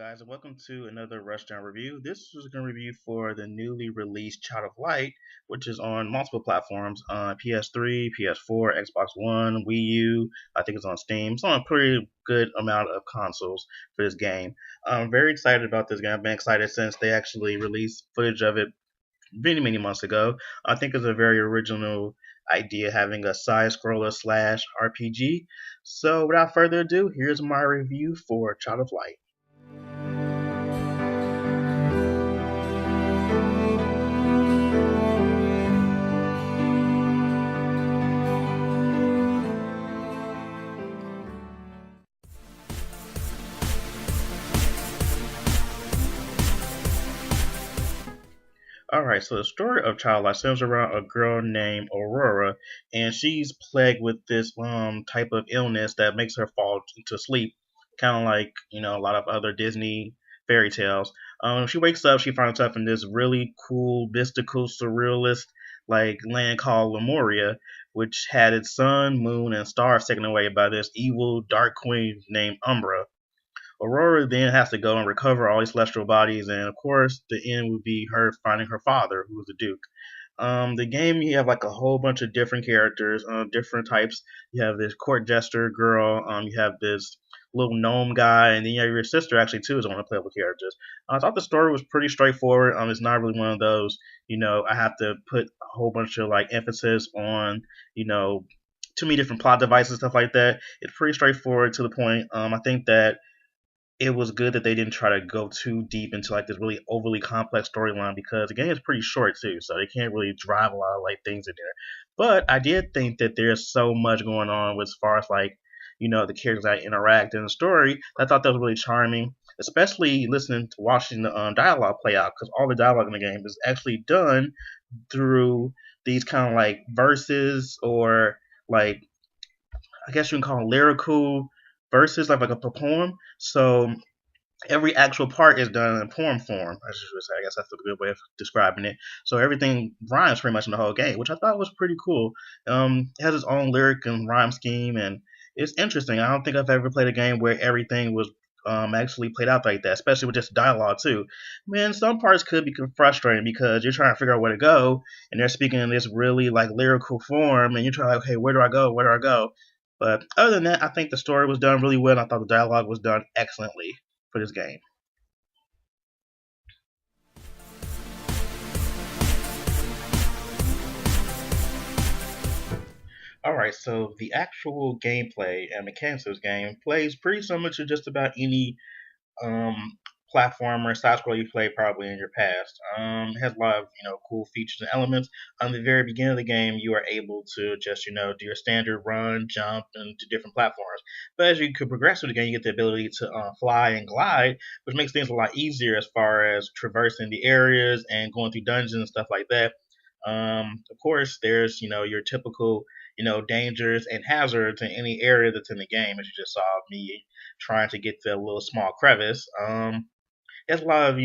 guys, and welcome to another Rushdown review. This is going to review for the newly released Child of Light, which is on multiple platforms on PS3, PS4, Xbox One, Wii U. I think it's on Steam. It's on a pretty good amount of consoles for this game. I'm very excited about this game. I've been excited since they actually released footage of it many months ago. I think it's a very original idea having a side scroller slash RPG. So without further ado, here's my review for Child of Light. Alright, so the story of Child Life centers around a girl named Aurora, and she's plagued with this type of illness that makes her fall into sleep, kind of like a lot of other Disney fairy tales. She wakes up, she finds herself in this really cool, mystical, surrealist like land called Lemuria, which had its sun, moon, and stars taken away by this evil dark queen named Umbra. Aurora then has to go and recover all these celestial bodies, and of course, the end would be her finding her father, who was the Duke. The game, you have like a whole bunch of different characters, different types. You have this court jester girl. You have this little gnome guy, and then you have your sister actually too is one of the playable characters. I thought the story was pretty straightforward. It's not really one of those, I have to put a whole bunch of like emphasis on, too many different plot devices, stuff like that. It's pretty straightforward to the point. I think that it was good that they didn't try to go too deep into like this really overly complex storyline because the game is pretty short too, so they can't really drive a lot of like things in there. But I did think that there's so much going on with as far as like the characters that interact in the story. I thought that was really charming, especially listening to watching the dialogue play out because all the dialogue in the game is actually done through these kind of like verses or like I guess you can call them lyrical verses, like a poem. So every actual part is done in poem form. I should say. I guess that's a good way of describing it. So everything rhymes pretty much in the whole game, which I thought was pretty cool. It has its own lyric and rhyme scheme, and it's interesting. I don't think I've ever played a game where everything was actually played out like that, especially with just dialogue too. Man, some parts could be frustrating because you're trying to figure out where to go, and they're speaking in this really like lyrical form, and you're trying to like, okay, where do I go? Where do I go? But other than that, I think the story was done really well. I thought the dialogue was done excellently for this game. Alright, so the actual gameplay and mechanics of this game plays pretty similar to just about any um, platformer side scroller you played probably in your past. It has a lot of cool features and elements. On the very beginning of the game, you are able to just do your standard run, jump, and to different platforms. But as you could progress through the game, you get the ability to fly and glide, which makes things a lot easier as far as traversing the areas and going through dungeons and stuff like that. Of course, there's your typical dangers and hazards in any area that's in the game, as you just saw me trying to get to a little small crevice. There's a lot of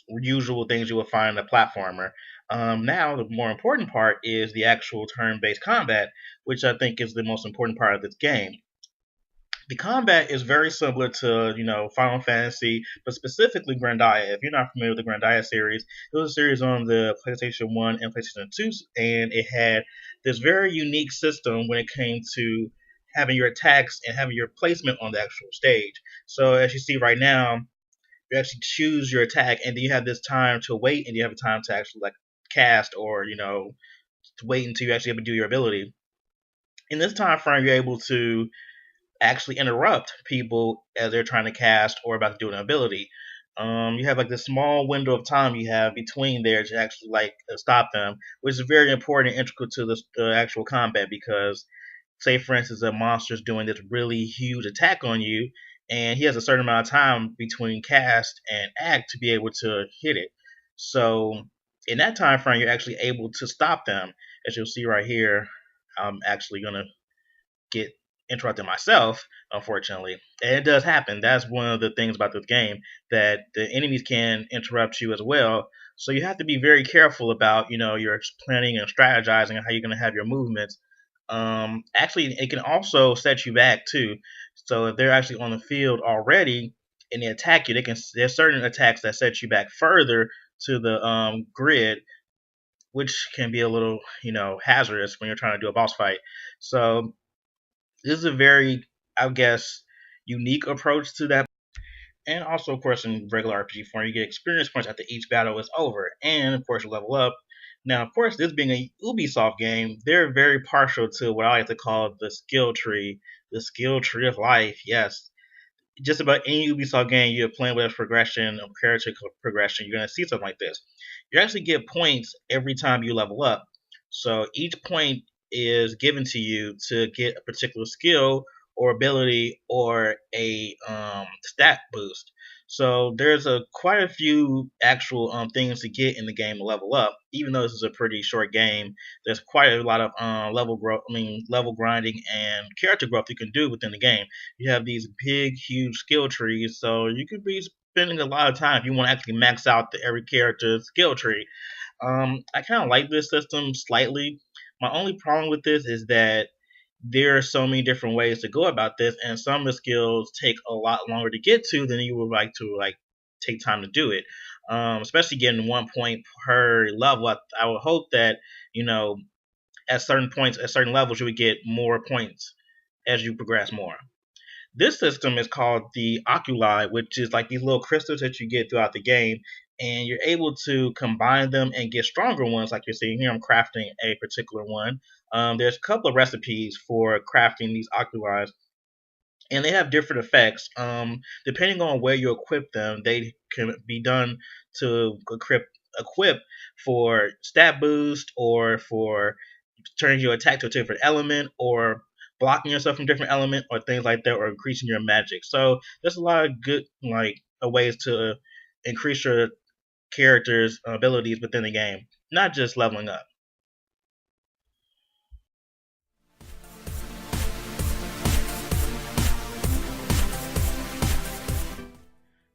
usual things you would find in a platformer. Now, the more important part is the actual turn-based combat, which I think is the most important part of this game. The combat is very similar to, Final Fantasy, but specifically Grandia. If you're not familiar with the Grandia series, it was a series on the PlayStation 1 and PlayStation 2, and it had this very unique system when it came to having your attacks and having your placement on the actual stage. So as you see right now, you actually choose your attack, and then you have this time to wait, and you have a time to actually like cast or to wait until you actually able to do your ability. In this time frame, you're able to actually interrupt people as they're trying to cast or about to do an ability. You have like this small window of time you have between there to actually like stop them, which is very important and integral to the actual combat because, say for instance, a monster's doing this really huge attack on you, and he has a certain amount of time between cast and act to be able to hit it. So in that time frame, you're actually able to stop them. As you'll see right here, I'm actually gonna get interrupted myself, unfortunately. And it does happen. That's one of the things about this game, that the enemies can interrupt you as well. So you have to be very careful about, your planning and strategizing and how you're going to have your movements. Actually, it can also set you back too. So if they're actually on the field already and they attack you, they can there's certain attacks that set you back further to the grid, which can be a little hazardous when you're trying to do a boss fight. So this is a very, I guess, unique approach to that. And also, of course, in regular RPG form, you get experience points after each battle is over, and of course, you level up. Now, of course, this being a Ubisoft game, they're very partial to what I like to call the skill tree of life. Yes, just about any Ubisoft game you're playing with progression or character progression, you're gonna see something like this. You actually get points every time you level up. So each point is given to you to get a particular skill or ability or a stat boost. So there's a quite a few actual things to get in the game to level up. Even though this is a pretty short game, there's quite a lot of level growth. I mean, level grinding and character growth you can do within the game. You have these big, huge skill trees, so you could be spending a lot of time if you want to actually max out every character's skill tree. I kind of like this system slightly. My only problem with this is that there are so many different ways to go about this, and some of the skills take a lot longer to get to than you would like to take time to do it. Especially getting 1 point per level. I would hope that at certain points, at certain levels, you would get more points as you progress more. This system is called the oculi, which is like these little crystals that you get throughout the game, and you're able to combine them and get stronger ones. Like you're seeing here, I'm crafting a particular one. There's a couple of recipes for crafting these oculi, and they have different effects. Depending on where you equip them, they can be done to equip for stat boost or for turning your attack to a different element or blocking yourself from different element or things like that or increasing your magic. So there's a lot of good ways to increase your character's abilities within the game, not just leveling up.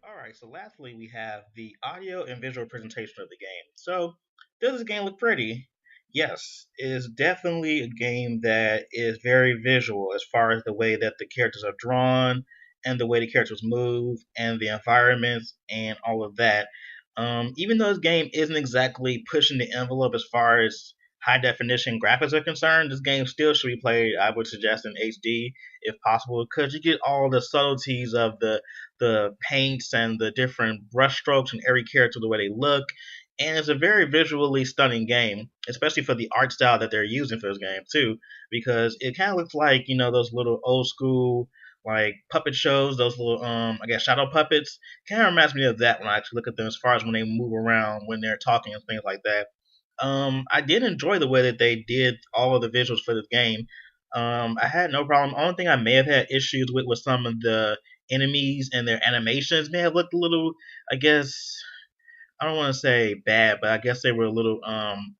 All right, so lastly, we have the audio and visual presentation of the game. So, does this game look pretty? Yes, it is definitely a game that is very visual as far as the way that the characters are drawn and the way the characters move and the environments and all of that. Even though this game isn't exactly pushing the envelope as far as high definition graphics are concerned, this game still should be played, I would suggest, in HD if possible, because you get all the subtleties of the paints and the different brush strokes and every character, the way they look. And it's a very visually stunning game, especially for the art style that they're using for this game too, because it kind of looks like those little old school puppet shows, those little I guess shadow puppets. Kind of reminds me of that when I actually look at them as far as when they move around when they're talking and things like that. I did enjoy the way that they did all of the visuals for this game. I had no problem. Only thing I may have had issues with was some of the enemies and their animations may have looked a little, I guess, I don't want to say bad, but I guess they were a little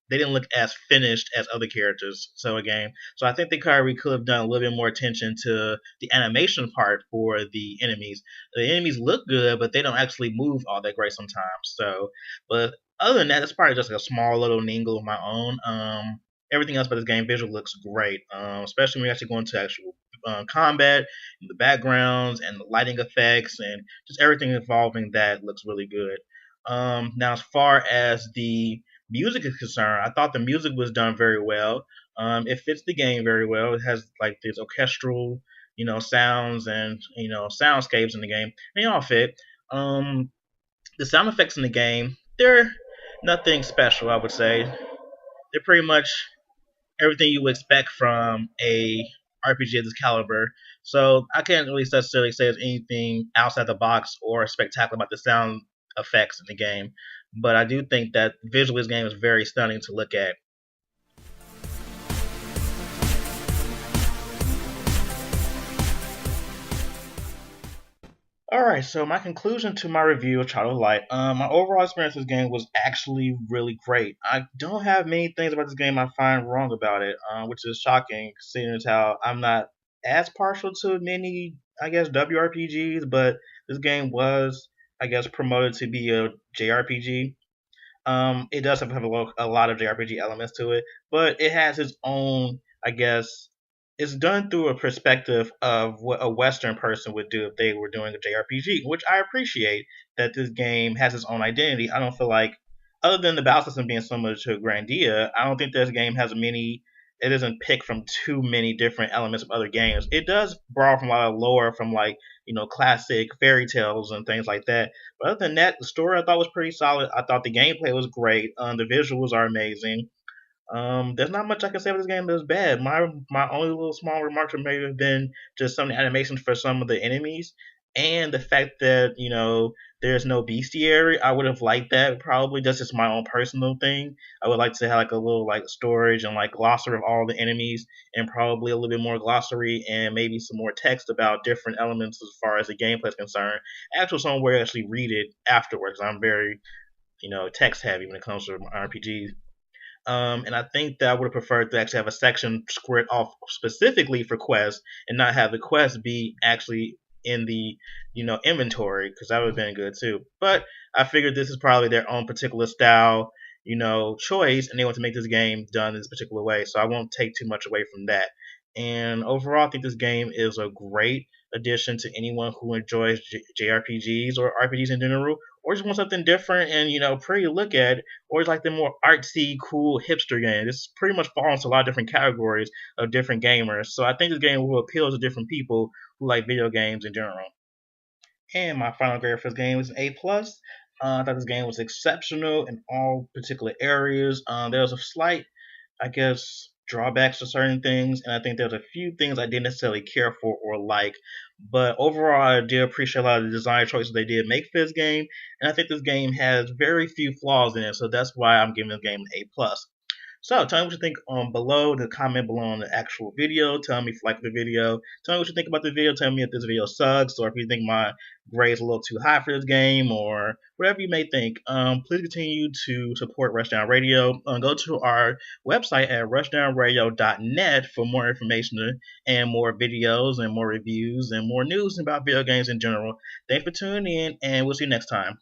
they didn't look as finished as other characters. So again, so I think they probably could have done a little bit more attention to the animation part for the enemies. The enemies look good, but they don't actually move all that great sometimes. So, but other than that, it's probably just like a small little ningle of my own. Everything else about this game visual looks great, especially when you actually go into actual combat, and the backgrounds and the lighting effects and just everything involving that looks really good. Now, as far as the music is concerned, I thought the music was done very well. It fits the game very well. It has like these orchestral, sounds and soundscapes in the game. They all fit. The sound effects in the game, they're nothing special. I would say they're pretty much everything you would expect from a RPG of this caliber. So I can't really necessarily say there's anything outside the box or spectacular about the sound effects in the game. But I do think that visually this game is very stunning to look at. All right, so my conclusion to my review of Child of Light, my overall experience with this game was actually really great. I don't have many things about this game I find wrong about it, which is shocking, seeing as how I'm not as partial to many, I guess, WRPGs, but this game was, I guess, promoted to be a JRPG. It does have a lot of JRPG elements to it, but it has its own, I guess, it's done through a perspective of what a Western person would do if they were doing a JRPG, which I appreciate that this game has its own identity. I don't feel like, other than the battle system being similar to Grandia, I don't think this game has many. It doesn't pick from too many different elements of other games. It does borrow from a lot of lore from like classic fairy tales and things like that. But other than that, the story I thought was pretty solid. I thought the gameplay was great. The visuals are amazing. There's not much I can say about this game that is bad. My only little small remarks would maybe have been just some of the animations for some of the enemies, and the fact that there's no bestiary. I would have liked that probably. That's just my own personal thing. I would like to have like a little like storage and like glossary of all the enemies, and probably a little bit more glossary and maybe some more text about different elements as far as the gameplay is concerned. Actual somewhere actually read it afterwards. I'm very text heavy when it comes to RPGs. And I think that I would have preferred to actually have a section squared off specifically for quests and not have the quests be actually in the inventory, because that would have been good too. But I figured this is probably their own particular style choice, and they want to make this game done this particular way, so I won't take too much away from that. And overall, I think this game is a great addition to anyone who enjoys JRPGs or RPGs in general, or just want something different and pretty to look at, or just like the more artsy, cool hipster game. This pretty much falls into a lot of different categories of different gamers. So I think this game will appeal to different people who like video games in general. And my final grade for this game was an A plus. I thought this game was exceptional in all particular areas. There was a slight, I guess, drawbacks to certain things, and I think there's a few things I didn't necessarily care for or like. But overall, I did appreciate a lot of the design choices they did make for this game, and I think this game has very few flaws in it, so that's why I'm giving this game an A plus. So tell me what you think below, the comment below on the actual video. Tell me if you like the video. Tell me what you think about the video. Tell me if this video sucks, or if you think my grade is a little too high for this game, or whatever you may think. Please continue to support Rushdown Radio. Go to our website at rushdownradio.net for more information and more videos and more reviews and more news about video games in general. Thanks for tuning in, and we'll see you next time.